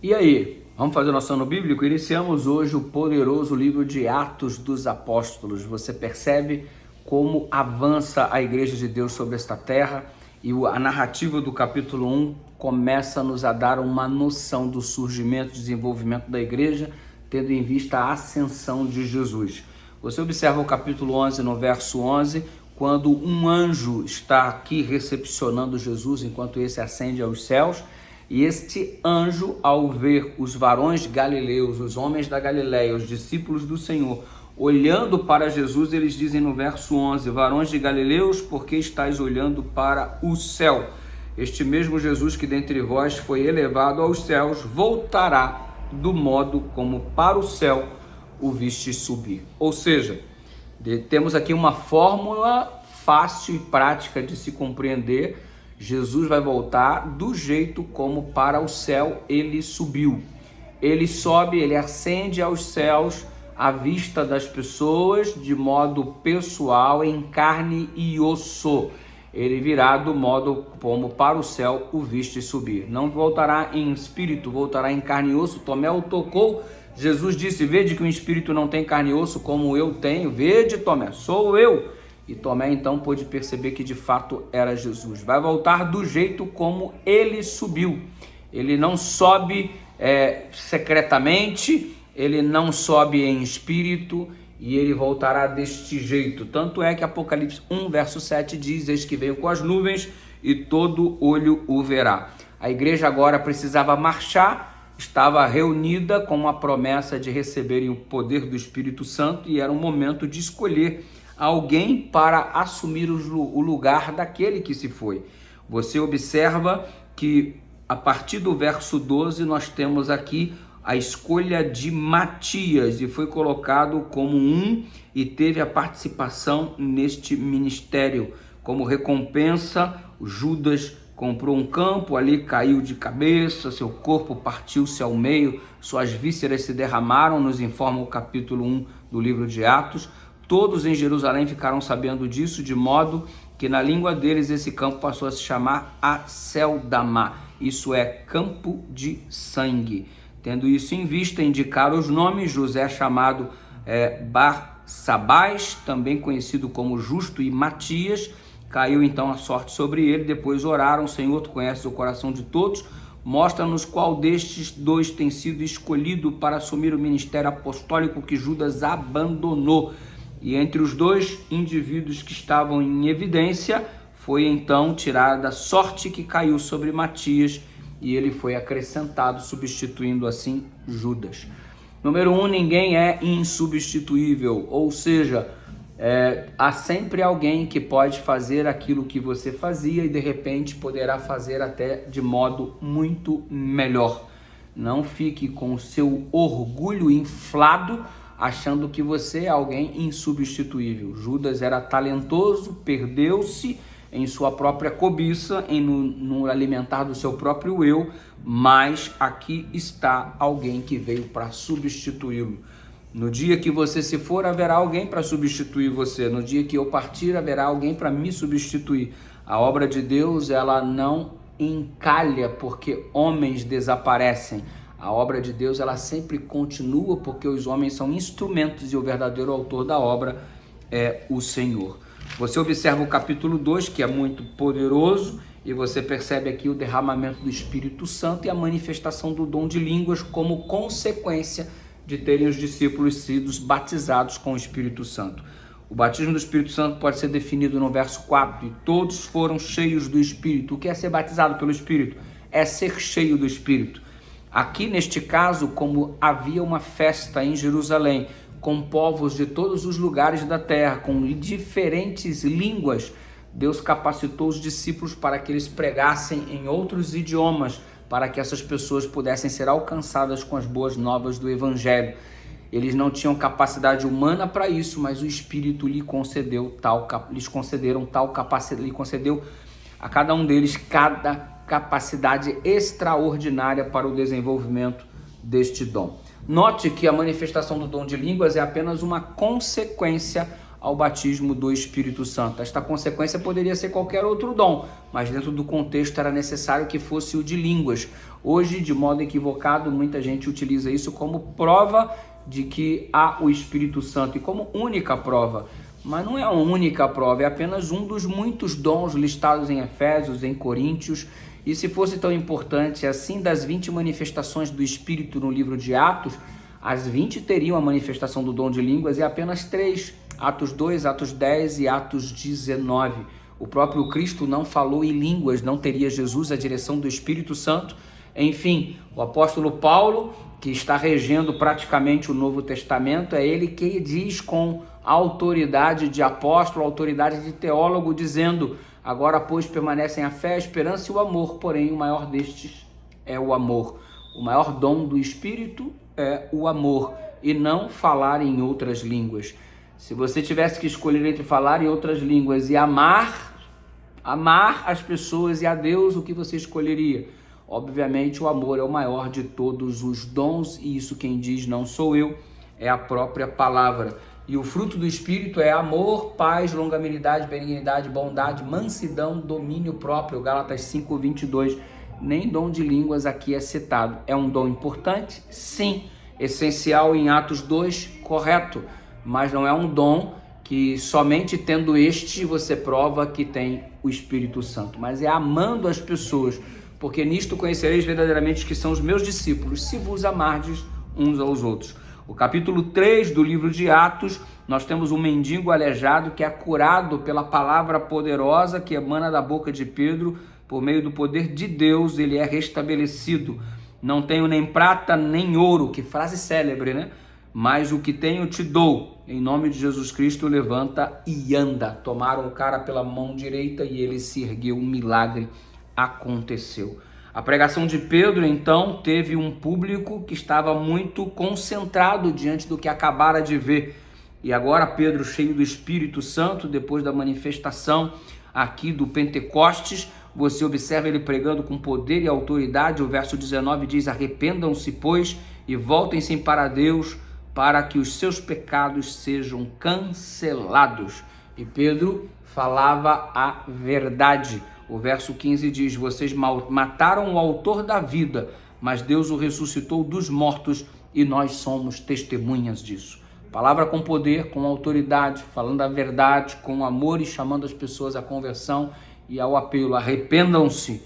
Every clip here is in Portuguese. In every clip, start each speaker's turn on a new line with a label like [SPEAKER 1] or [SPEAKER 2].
[SPEAKER 1] E aí, vamos fazer o nosso ano bíblico? Iniciamos hoje o poderoso livro de Atos dos Apóstolos. Você percebe como avança a Igreja de Deus sobre esta terra e a narrativa do capítulo 1 começa a nos dar uma noção do surgimento e desenvolvimento da Igreja, tendo em vista a ascensão de Jesus. Você observa o capítulo 11, no verso 11, quando um anjo está aqui recepcionando Jesus enquanto esse ascende aos céus. E este anjo, ao ver os varões galileus, os homens da Galileia, os discípulos do Senhor, olhando para Jesus, eles dizem no verso 11, varões de Galileus, por que estáis olhando para o céu? Este mesmo Jesus que dentre vós foi elevado aos céus, voltará do modo como para o céu o vistes subir. Ou seja, temos aqui uma fórmula fácil e prática de se compreender. Jesus vai voltar do jeito como para o céu ele subiu. Ele sobe, ele ascende aos céus à vista das pessoas de modo pessoal, em carne e osso. Ele virá do modo como para o céu o viste subir. Não voltará em espírito, voltará em carne e osso. Tomé o tocou. Jesus disse, vede que o espírito não tem carne e osso como eu tenho. Vede, Tomé, sou eu. E Tomé então pôde perceber que de fato era Jesus. Vai voltar do jeito como ele subiu. Ele não sobe secretamente, ele não sobe em espírito e ele voltará deste jeito. Tanto é que Apocalipse 1, verso 7 diz, eis que veio com as nuvens e todo olho o verá. A igreja agora precisava marchar, estava reunida com a promessa de receberem o poder do Espírito Santo e era um momento de escolher alguém para assumir o lugar daquele que se foi. Você observa que a partir do verso 12 nós temos aqui a escolha de Matias e foi colocado como e teve a participação neste ministério. Como recompensa, Judas comprou um campo, ali caiu de cabeça, seu corpo partiu-se ao meio, suas vísceras se derramaram, nos informa o capítulo 1 do livro de Atos. Todos em Jerusalém ficaram sabendo disso, de modo que na língua deles esse campo passou a se chamar Aceldama, isso é campo de sangue. Tendo isso em vista, indicaram os nomes, José chamado Barsabás, também conhecido como Justo, e Matias, caiu então a sorte sobre ele. Depois oraram, Senhor, tu conheces o coração de todos, mostra-nos qual destes dois tem sido escolhido para assumir o ministério apostólico que Judas abandonou. E entre os dois indivíduos que estavam em evidência, foi então tirada a sorte que caiu sobre Matias e ele foi acrescentado, substituindo assim Judas. Número 1, ninguém é insubstituível, ou seja, há sempre alguém que pode fazer aquilo que você fazia e de repente poderá fazer até de modo muito melhor. Não fique com o seu orgulho inflado, achando que você é alguém insubstituível. Judas era talentoso, perdeu-se em sua própria cobiça, no alimentar do seu próprio eu, mas aqui está alguém que veio para substituí-lo. No dia que você se for, haverá alguém para substituir você. No dia que eu partir, haverá alguém para me substituir. A obra de Deus, ela não encalha porque homens desaparecem. A obra de Deus, ela sempre continua porque os homens são instrumentos e o verdadeiro autor da obra é o Senhor. Você observa o capítulo 2, que é muito poderoso, e você percebe aqui o derramamento do Espírito Santo e a manifestação do dom de línguas como consequência de terem os discípulos sido batizados com o Espírito Santo. O batismo do Espírito Santo pode ser definido no verso 4, e todos foram cheios do Espírito. O que é ser batizado pelo Espírito? É ser cheio do Espírito. Aqui, neste caso, como havia uma festa em Jerusalém, com povos de todos os lugares da terra, com diferentes línguas, Deus capacitou os discípulos para que eles pregassem em outros idiomas, para que essas pessoas pudessem ser alcançadas com as boas novas do Evangelho. Eles não tinham capacidade humana para isso, mas o Espírito lhe concedeu a cada um deles cada capacidade extraordinária para o desenvolvimento deste dom. Note que a manifestação do dom de línguas é apenas uma consequência ao batismo do Espírito Santo. Esta consequência poderia ser qualquer outro dom, mas dentro do contexto era necessário que fosse o de línguas. Hoje, de modo equivocado, muita gente utiliza isso como prova de que há o Espírito Santo e como única prova. Mas não é a única prova, é apenas um dos muitos dons listados em Efésios, em Coríntios. E se fosse tão importante assim, das 20 manifestações do Espírito no livro de Atos, as 20 teriam a manifestação do dom de línguas e apenas 3, Atos 2, Atos 10 e Atos 19. O próprio Cristo não falou em línguas, não teria Jesus a direção do Espírito Santo. Enfim, o apóstolo Paulo, que está regendo praticamente o Novo Testamento, é ele que diz com autoridade de apóstolo, autoridade de teólogo, dizendo: agora, pois, permanecem a fé, a esperança e o amor, porém o maior destes é o amor. O maior dom do Espírito é o amor e não falar em outras línguas. Se você tivesse que escolher entre falar em outras línguas e amar as pessoas e a Deus, o que você escolheria? Obviamente o amor é o maior de todos os dons, e isso quem diz não sou eu, é a própria palavra. E o fruto do Espírito é amor, paz, longanimidade, benignidade, bondade, mansidão, domínio próprio. Gálatas 5:22. Nem dom de línguas aqui é citado. É um dom importante? Sim. Essencial em Atos 2? Correto. Mas não é um dom que somente tendo este você prova que tem o Espírito Santo. Mas é amando as pessoas, porque nisto conhecereis verdadeiramente que são os meus discípulos, se vos amardes uns aos outros. O capítulo 3 do livro de Atos, nós temos um mendigo aleijado que é curado pela palavra poderosa que emana da boca de Pedro. Por meio do poder de Deus, ele é restabelecido. Não tenho nem prata nem ouro, que frase célebre, né? Mas o que tenho te dou. Em nome de Jesus Cristo, levanta e anda. Tomaram o cara pela mão direita e ele se ergueu. Um milagre aconteceu. A pregação de Pedro, então, teve um público que estava muito concentrado diante do que acabara de ver. E agora Pedro, cheio do Espírito Santo, depois da manifestação aqui do Pentecostes, você observa ele pregando com poder e autoridade. O verso 19 diz: arrependam-se, pois, e voltem-se para Deus, para que os seus pecados sejam cancelados. E Pedro falava a verdade. O verso 15 diz: vocês mataram o autor da vida, mas Deus o ressuscitou dos mortos e nós somos testemunhas disso. Palavra com poder, com autoridade, falando a verdade, com amor e chamando as pessoas à conversão e ao apelo. Arrependam-se,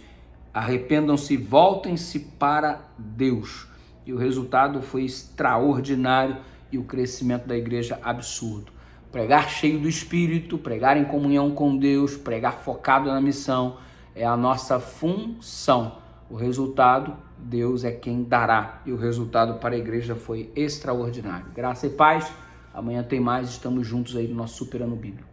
[SPEAKER 1] voltem-se para Deus. E o resultado foi extraordinário e o crescimento da igreja absurdo. Pregar cheio do Espírito, pregar em comunhão com Deus, pregar focado na missão, é a nossa função. O resultado, Deus é quem dará. E o resultado para a igreja foi extraordinário. Graça e paz. Amanhã tem mais. Estamos juntos aí no nosso Super Ano Bíblico.